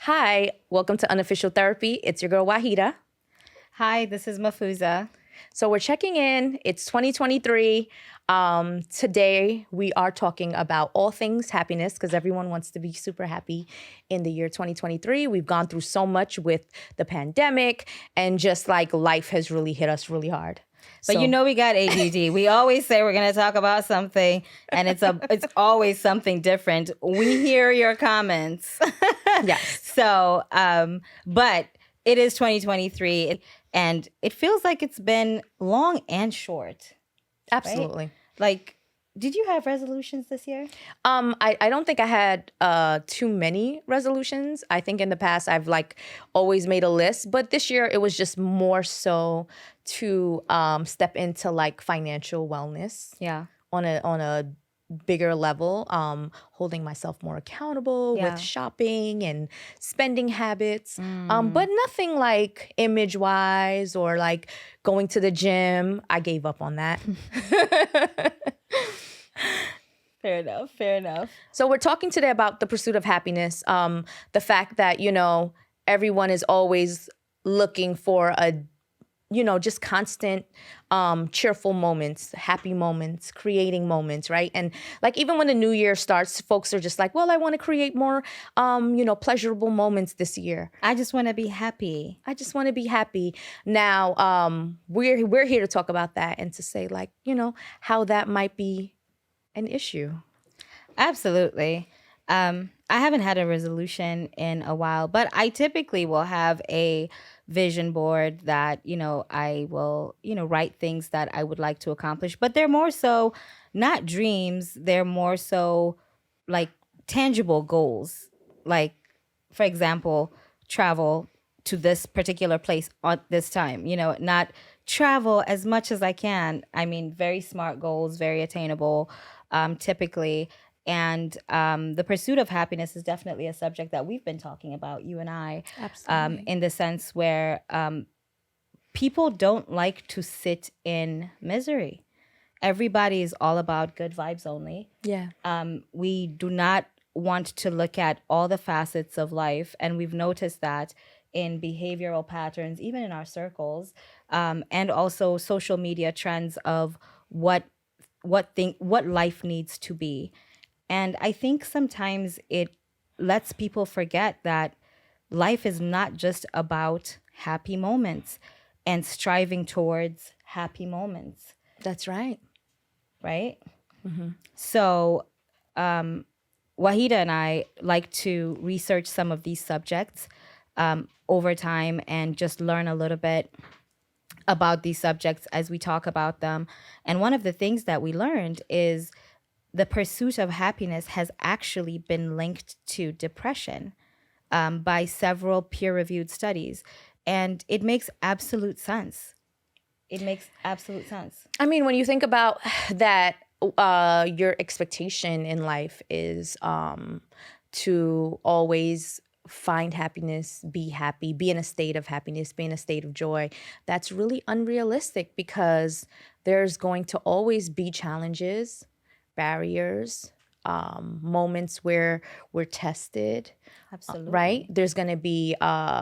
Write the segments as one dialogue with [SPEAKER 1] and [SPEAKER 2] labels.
[SPEAKER 1] Hi, welcome to Unofficial Therapy. It's your girl Wahida.
[SPEAKER 2] Hi, this is Muhfuza.
[SPEAKER 1] So we're checking in. It's 2023. Today we are talking about all things happiness because everyone wants to be super happy in the year 2023. We've gone through so much with the pandemic and just like life has really hit us really hard.
[SPEAKER 2] But you know we got ADD. We always say we're going to talk about something, and it's always something different. We hear your comments.
[SPEAKER 1] Yes.
[SPEAKER 2] So, but it is 2023, and it feels like it's been long and short.
[SPEAKER 1] Absolutely.
[SPEAKER 2] Right? Like, did you have resolutions this year?
[SPEAKER 1] I don't think I had too many resolutions. I think in the past I've like always made a list, but this year it was just more so to step into like financial wellness.
[SPEAKER 2] Yeah.
[SPEAKER 1] On a bigger level, holding myself more accountable with shopping and spending habits, but nothing like image wise or like going to the gym. I gave up on that.
[SPEAKER 2] Fair enough. Fair enough.
[SPEAKER 1] So we're talking today about the pursuit of happiness. The fact that, everyone is always looking for just constant cheerful moments, happy moments, creating moments, right? And like even when the new year starts, folks are just like, well, I want to create more, pleasurable moments this year.
[SPEAKER 2] I just want to be happy.
[SPEAKER 1] I just want to be happy. Now, we're here to talk about that and to say like, how that might be an issue.
[SPEAKER 2] Absolutely. I haven't had a resolution in a while, but I typically will have a vision board that, I will, write things that I would like to accomplish. But they're more so not dreams. They're more so like tangible goals. Like, for example, travel to this particular place at this time, not travel as much as I can. I mean, very smart goals, very attainable, typically. And the pursuit of happiness is definitely a subject that we've been talking about, you and I, in the sense where people don't like to sit in misery. Everybody is all about good vibes only.
[SPEAKER 1] Yeah.
[SPEAKER 2] We do not want to look at all the facets of life. And we've noticed that in behavioral patterns, even in our circles, and also social media trends of what life needs to be. And I think sometimes it lets people forget that life is not just about happy moments and striving towards happy moments.
[SPEAKER 1] That's right.
[SPEAKER 2] Right?
[SPEAKER 1] Mm-hmm.
[SPEAKER 2] So Wahida and I like to research some of these subjects over time and just learn a little bit about these subjects as we talk about them. And one of the things that we learned is the pursuit of happiness has actually been linked to depression by several peer-reviewed studies. And it makes absolute sense. It makes absolute sense.
[SPEAKER 1] I mean, when you think about that, your expectation in life is to always find happiness, be happy, be in a state of happiness, be in a state of joy. That's really unrealistic because there's going to always be challenges, barriers, moments where we're tested.
[SPEAKER 2] Absolutely.
[SPEAKER 1] Right? There's going to be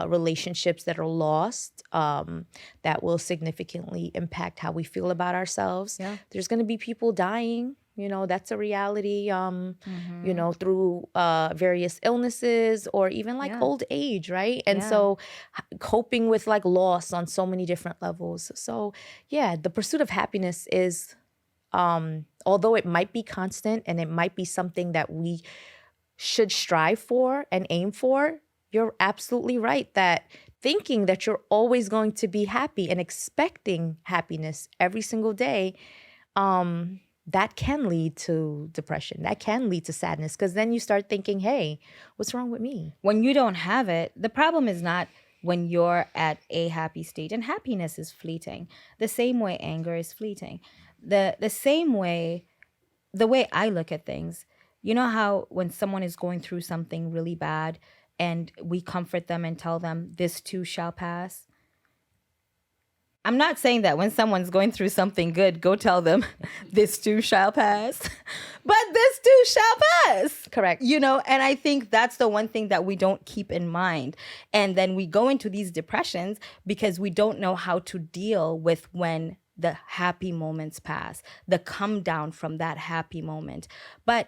[SPEAKER 1] relationships that are lost that will significantly impact how we feel about ourselves.
[SPEAKER 2] Yeah.
[SPEAKER 1] There's going to be people dying. That's a reality, through various illnesses or even like old age, right? And so coping with like loss on so many different levels. So yeah, the pursuit of happiness is, although it might be constant and it might be something that we should strive for and aim for, you're absolutely right that thinking that you're always going to be happy and expecting happiness every single day, that can lead to depression. That can lead to sadness because then you start thinking, hey, what's wrong with me?
[SPEAKER 2] When you don't have it, the problem is not when you're at a happy state, and happiness is fleeting. The same way anger is fleeting. The same way, the way I look at things, you know how when someone is going through something really bad and we comfort them and tell them this too shall pass? I'm not saying that when someone's going through something good, go tell them this too shall pass, but this too shall pass.
[SPEAKER 1] Correct.
[SPEAKER 2] And I think that's the one thing that we don't keep in mind. And then we go into these depressions because we don't know how to deal with when the happy moments pass, the come down from that happy moment. But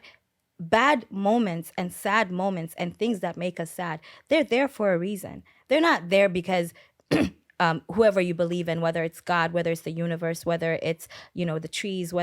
[SPEAKER 2] bad moments and sad moments and things that make us sad, they're there for a reason. They're not there because whoever you believe in, whether it's God, whether it's the universe, whether it's, the trees,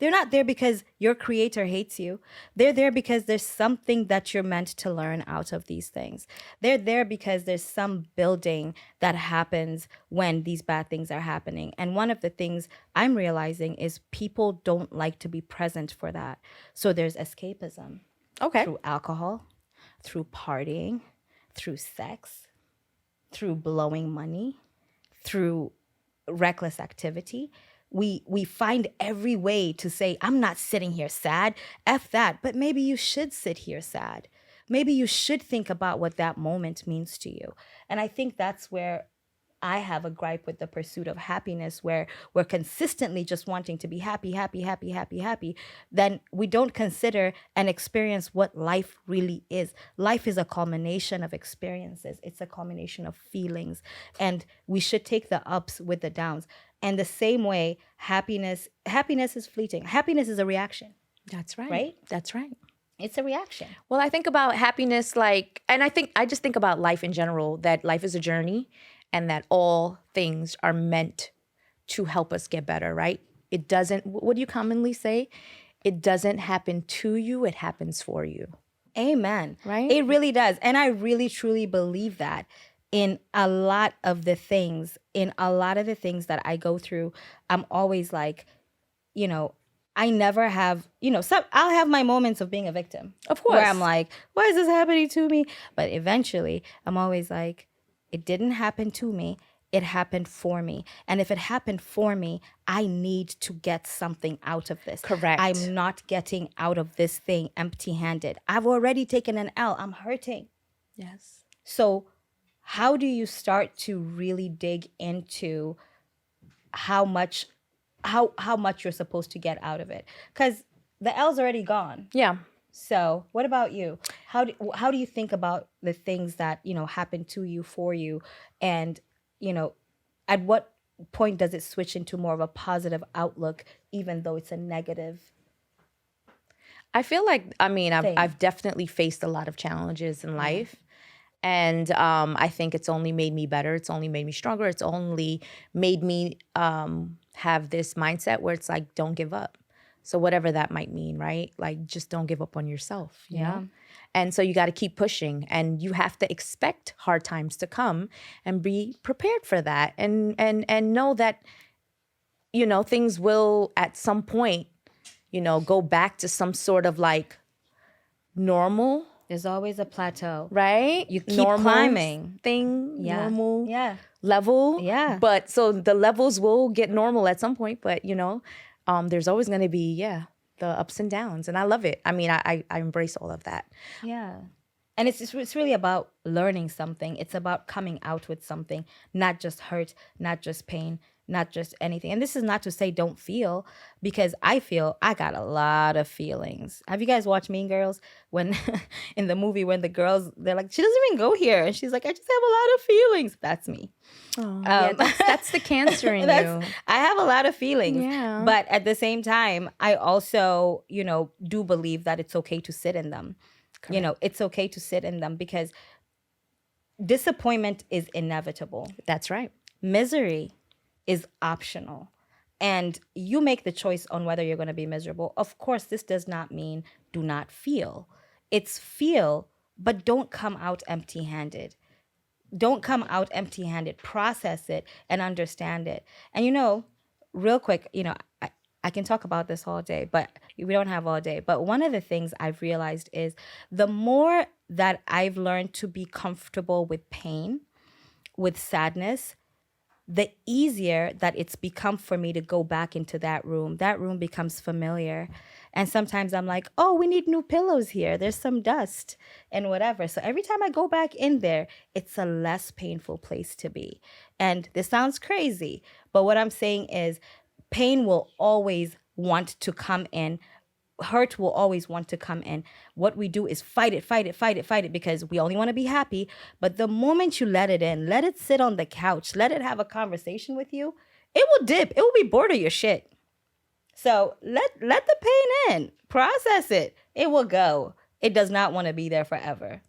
[SPEAKER 2] they're not there because your creator hates you. They're there because there's something that you're meant to learn out of these things. They're there because there's some building that happens when these bad things are happening. And one of the things I'm realizing is people don't like to be present for that. So there's escapism.
[SPEAKER 1] Okay.
[SPEAKER 2] Through alcohol, through partying, through sex, through blowing money, through reckless activity. We find every way to say, I'm not sitting here sad, F that, but maybe you should sit here sad. Maybe you should think about what that moment means to you. And I think that's where I have a gripe with the pursuit of happiness, where we're consistently just wanting to be happy, happy, happy, happy, happy. Then we don't consider and experience what life really is. Life is a culmination of experiences. It's a culmination of feelings. And we should take the ups with the downs. And the same way, happiness is fleeting. Happiness is a reaction.
[SPEAKER 1] That's right.
[SPEAKER 2] Right?
[SPEAKER 1] That's right.
[SPEAKER 2] It's a reaction.
[SPEAKER 1] Well, I think about happiness and I just think about life in general, that life is a journey and that all things are meant to help us get better, right? It doesn't, what do you commonly say? It doesn't happen to you, it happens for you.
[SPEAKER 2] Amen.
[SPEAKER 1] Right?
[SPEAKER 2] It really does. And I really, truly believe that in a lot of the things that I go through. I'm always like, I never have, I'll have my moments of being a victim.
[SPEAKER 1] Of course.
[SPEAKER 2] Where I'm like, why is this happening to me? But eventually I'm always like, it didn't happen to me. It happened for me. And if it happened for me, I need to get something out of this.
[SPEAKER 1] Correct.
[SPEAKER 2] I'm not getting out of this thing empty-handed. I've already taken an L. I'm hurting.
[SPEAKER 1] Yes.
[SPEAKER 2] So how do you start to really dig into how much you're supposed to get out of it? Because the L's already gone.
[SPEAKER 1] Yeah.
[SPEAKER 2] So what about you? How do you think about the things that, happen to you, for you? And, at what point does it switch into more of a positive outlook, even though it's a negative?
[SPEAKER 1] I feel like, I've definitely faced a lot of challenges in life. And I think it's only made me better. It's only made me stronger. It's only made me have this mindset where it's like, don't give up. So whatever that might mean, right? Like, just don't give up on yourself, you know? And so you got to keep pushing, and you have to expect hard times to come and be prepared for that, and know that, things will at some point, go back to some sort of like normal.
[SPEAKER 2] There's always a plateau,
[SPEAKER 1] right?
[SPEAKER 2] You keep climbing
[SPEAKER 1] normal level.
[SPEAKER 2] Yeah.
[SPEAKER 1] But so the levels will get normal at some point, but there's always going to be, the ups and downs. And I love it. I embrace all of that.
[SPEAKER 2] Yeah. And it's really about learning something. It's about coming out with something, not just hurt, not just pain, not just anything. And this is not to say don't feel, because I feel I got a lot of feelings. Have you guys watched Mean Girls? When in the movie, when the girls, they're like, she doesn't even go here. And she's like, I just have a lot of feelings. That's me.
[SPEAKER 1] Oh, that's the cancer in you.
[SPEAKER 2] I have a lot of feelings.
[SPEAKER 1] Yeah.
[SPEAKER 2] But at the same time, I also, do believe that it's okay to sit in them. Correct. It's okay to sit in them, because disappointment is inevitable.
[SPEAKER 1] That's right.
[SPEAKER 2] Misery is optional. And you make the choice on whether you're going to be miserable. Of course, this does not mean do not feel. It's feel, but don't come out empty-handed. Don't come out empty-handed. Process it and understand it. And real quick, I can talk about this all day, but we don't have all day. But one of the things I've realized is the more that I've learned to be comfortable with pain, with sadness, the easier that it's become for me to go back into that room. That room becomes familiar. And sometimes I'm like, oh, we need new pillows here. There's some dust and whatever. So every time I go back in there, it's a less painful place to be. And this sounds crazy, but what I'm saying is pain will always want to come in. Hurt will always want to come in. What we do is fight it, fight it, fight it, fight it, because we only want to be happy. But the moment you let it in, let it sit on the couch, let it have a conversation with you, it will dip. It will be bored of your shit. So let the pain in, process it. It will go. It does not want to be there forever.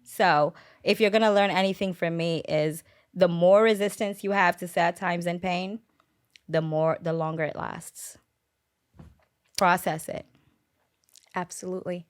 [SPEAKER 2] So if you're gonna learn anything from me, is the more resistance you have to sad times and pain, the longer it lasts. Process it.
[SPEAKER 1] Absolutely.